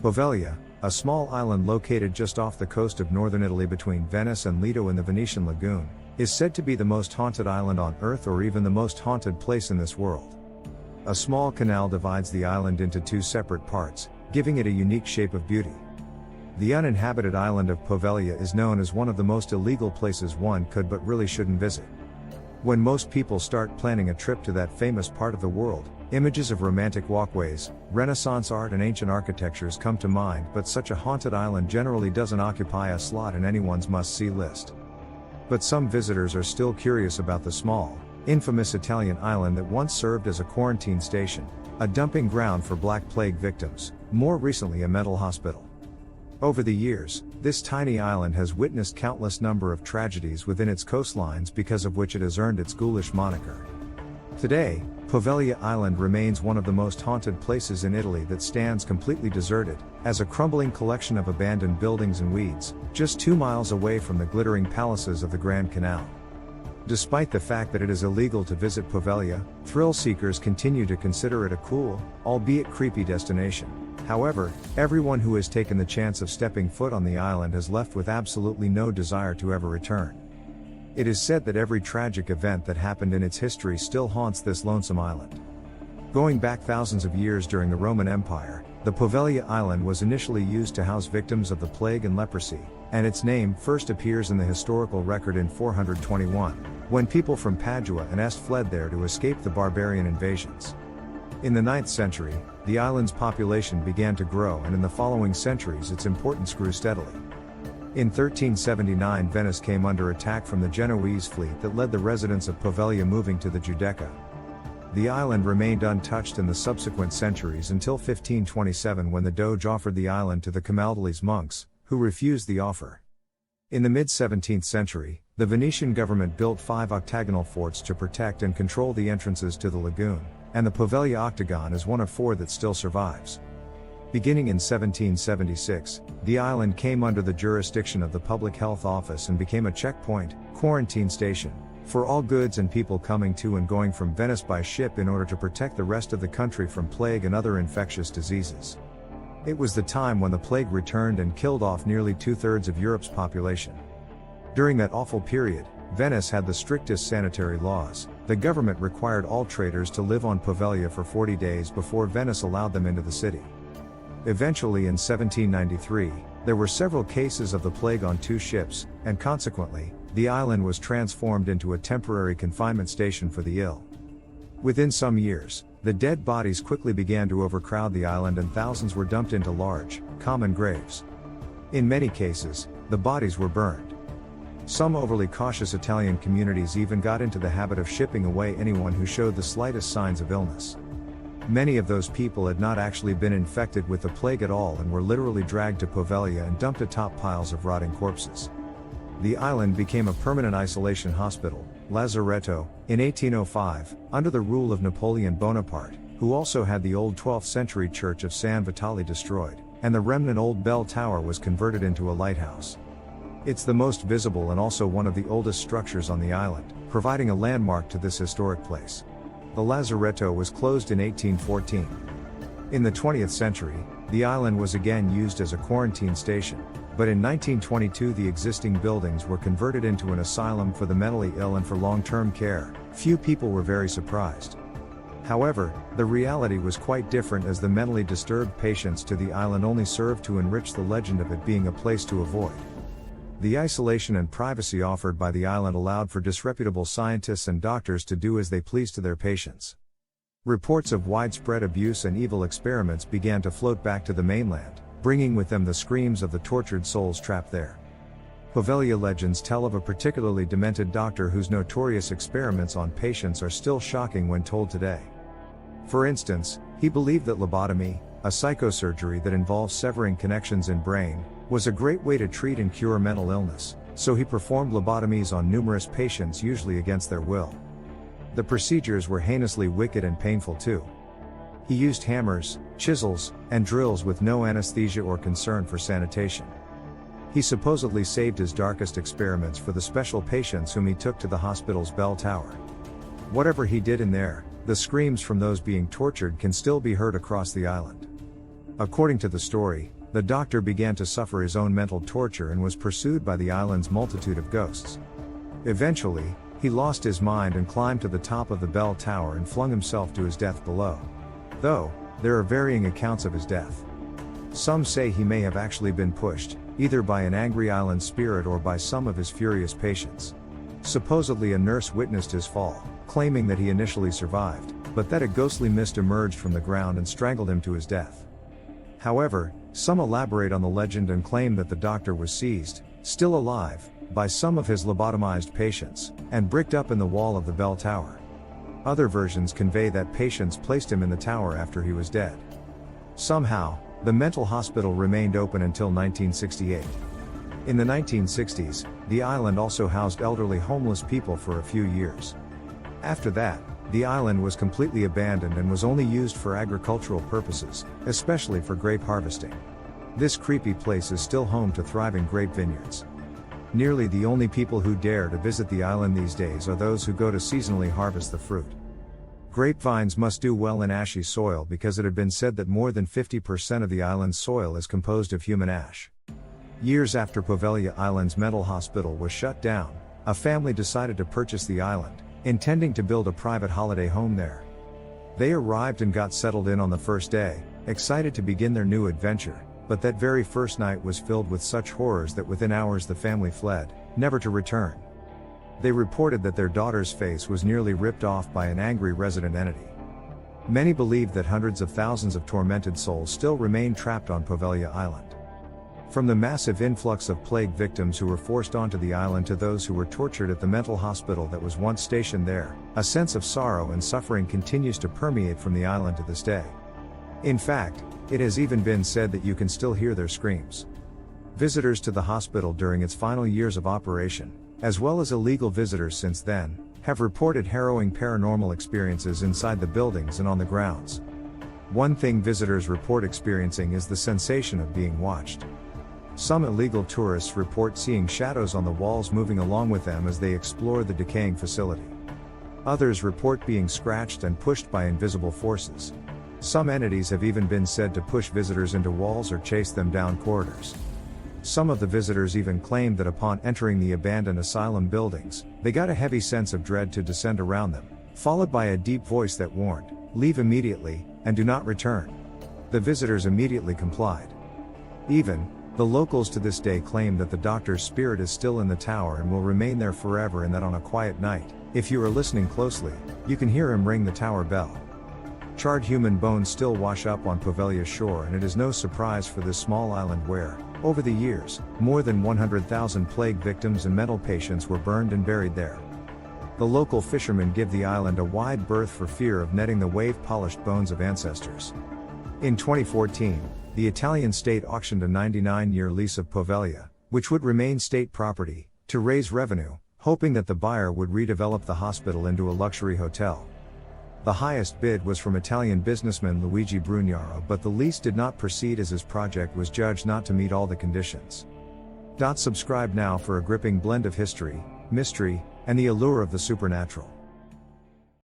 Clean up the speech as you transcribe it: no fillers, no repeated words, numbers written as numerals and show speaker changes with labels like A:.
A: Poveglia, a small island located just off the coast of northern Italy between Venice and Lido in the Venetian lagoon, is said to be the most haunted island on Earth or even the most haunted place in this world. A small canal divides the island into two separate parts, giving it a unique shape of beauty. The uninhabited island of Poveglia is known as one of the most illegal places one could but really shouldn't visit. When most people start planning a trip to that famous part of the world, images of romantic walkways, Renaissance art and ancient architectures come to mind, but such a haunted island generally doesn't occupy a slot in anyone's must-see list. But some visitors are still curious about the small, infamous Italian island that once served as a quarantine station, a dumping ground for Black Plague victims, more recently a mental hospital. Over the years, this tiny island has witnessed countless number of tragedies within its coastlines, because of which it has earned its ghoulish moniker. Today, Poveglia Island remains one of the most haunted places in Italy that stands completely deserted, as a crumbling collection of abandoned buildings and weeds, just 2 miles away from the glittering palaces of the Grand Canal. Despite the fact that it is illegal to visit Poveglia, thrill seekers continue to consider it a cool, albeit creepy destination. However, everyone who has taken the chance of stepping foot on the island has left with absolutely no desire to ever return. It is said that every tragic event that happened in its history still haunts this lonesome island. Going back thousands of years during the Roman Empire, the Poveglia Island was initially used to house victims of the plague and leprosy, and its name first appears in the historical record in 421, when people from Padua and Est fled there to escape the barbarian invasions. In the 9th century, the island's population began to grow, and in the following centuries its importance grew steadily. In 1379 Venice came under attack from the Genoese fleet that led the residents of Poveglia moving to the Giudecca. The island remained untouched in the subsequent centuries until 1527, when the Doge offered the island to the Camaldolese monks, who refused the offer. In the mid-17th century, the Venetian government built 5 octagonal forts to protect and control the entrances to the lagoon, and the Poveglia Octagon is one of 4 that still survives. Beginning in 1776, the island came under the jurisdiction of the Public Health Office and became a checkpoint, quarantine station, for all goods and people coming to and going from Venice by ship in order to protect the rest of the country from plague and other infectious diseases. It was the time when the plague returned and killed off nearly 2/3 of Europe's population. During that awful period, Venice had the strictest sanitary laws. The government required all traders to live on Poveglia for 40 days before Venice allowed them into the city. Eventually in 1793, there were several cases of the plague on 2 ships, and consequently, the island was transformed into a temporary confinement station for the ill. Within some years, the dead bodies quickly began to overcrowd the island and thousands were dumped into large, common graves. In many cases, the bodies were burned. Some overly cautious Italian communities even got into the habit of shipping away anyone who showed the slightest signs of illness. Many of those people had not actually been infected with the plague at all and were literally dragged to Poveglia and dumped atop piles of rotting corpses. The island became a permanent isolation hospital, lazaretto, in 1805, under the rule of Napoleon Bonaparte, who also had the old 12th century church of San Vitale destroyed, and the remnant old bell tower was converted into a lighthouse. It's the most visible and also one of the oldest structures on the island, providing a landmark to this historic place. The lazaretto was closed in 1814. In the 20th century, the island was again used as a quarantine station, but in 1922 the existing buildings were converted into an asylum for the mentally ill and for long-term care. Few people were very surprised. However, the reality was quite different, as the mentally disturbed patients to the island only served to enrich the legend of it being a place to avoid. The isolation and privacy offered by the island allowed for disreputable scientists and doctors to do as they pleased to their patients. Reports of widespread abuse and evil experiments began to float back to the mainland, bringing with them the screams of the tortured souls trapped there. Poveglia legends tell of a particularly demented doctor whose notorious experiments on patients are still shocking when told today. For instance, he believed that lobotomy, a psychosurgery that involves severing connections in brain, was a great way to treat and cure mental illness, so he performed lobotomies on numerous patients, usually against their will. The procedures were heinously wicked and painful too. He used hammers, chisels, and drills with no anesthesia or concern for sanitation. He supposedly saved his darkest experiments for the special patients whom he took to the hospital's bell tower. Whatever he did in there, the screams from those being tortured can still be heard across the island. According to the story, the doctor began to suffer his own mental torture and was pursued by the island's multitude of ghosts. Eventually, he lost his mind and climbed to the top of the bell tower and flung himself to his death below. Though, there are varying accounts of his death. Some say he may have actually been pushed, either by an angry island spirit or by some of his furious patients. Supposedly a nurse witnessed his fall, claiming that he initially survived, but that a ghostly mist emerged from the ground and strangled him to his death. However, some elaborate on the legend and claim that the doctor was seized, still alive, by some of his lobotomized patients, and bricked up in the wall of the bell tower. Other versions convey that patients placed him in the tower after he was dead. Somehow, the mental hospital remained open until 1968. In the 1960s, the island also housed elderly homeless people for a few years. After that, the island was completely abandoned and was only used for agricultural purposes, especially for grape harvesting. This creepy place is still home to thriving grape vineyards. Nearly the only people who dare to visit the island these days are those who go to seasonally harvest the fruit. Grapevines must do well in ashy soil because it had been said that more than 50% of the island's soil is composed of human ash. Years after Poveglia Island's mental hospital was shut down, a family decided to purchase the island, intending to build a private holiday home there. They arrived and got settled in on the first day, excited to begin their new adventure, but that very first night was filled with such horrors that within hours the family fled, never to return. They reported that their daughter's face was nearly ripped off by an angry resident entity. Many believed that hundreds of thousands of tormented souls still remain trapped on Poveglia Island. From the massive influx of plague victims who were forced onto the island to those who were tortured at the mental hospital that was once stationed there, a sense of sorrow and suffering continues to permeate from the island to this day. In fact, it has even been said that you can still hear their screams. Visitors to the hospital during its final years of operation, as well as illegal visitors since then, have reported harrowing paranormal experiences inside the buildings and on the grounds. One thing visitors report experiencing is the sensation of being watched. Some illegal tourists report seeing shadows on the walls moving along with them as they explore the decaying facility. Others report being scratched and pushed by invisible forces. Some entities have even been said to push visitors into walls or chase them down corridors. Some of the visitors even claimed that upon entering the abandoned asylum buildings, they got a heavy sense of dread to descend around them, followed by a deep voice that warned, "Leave immediately, and do not return." The visitors immediately complied. Even, the locals to this day claim that the doctor's spirit is still in the tower and will remain there forever, and that on a quiet night, if you are listening closely, you can hear him ring the tower bell. Charred human bones still wash up on Poveglia shore, and it is no surprise for this small island where, over the years, more than 100,000 plague victims and mental patients were burned and buried there. The local fishermen give the island a wide berth for fear of netting the wave-polished bones of ancestors. In 2014, the Italian state auctioned a 99-year lease of Poveglia, which would remain state property, to raise revenue, hoping that the buyer would redevelop the hospital into a luxury hotel. The highest bid was from Italian businessman Luigi Brugnaro, but the lease did not proceed as his project was judged not to meet all the conditions. Subscribe now for a gripping blend of history, mystery, and the allure of the supernatural.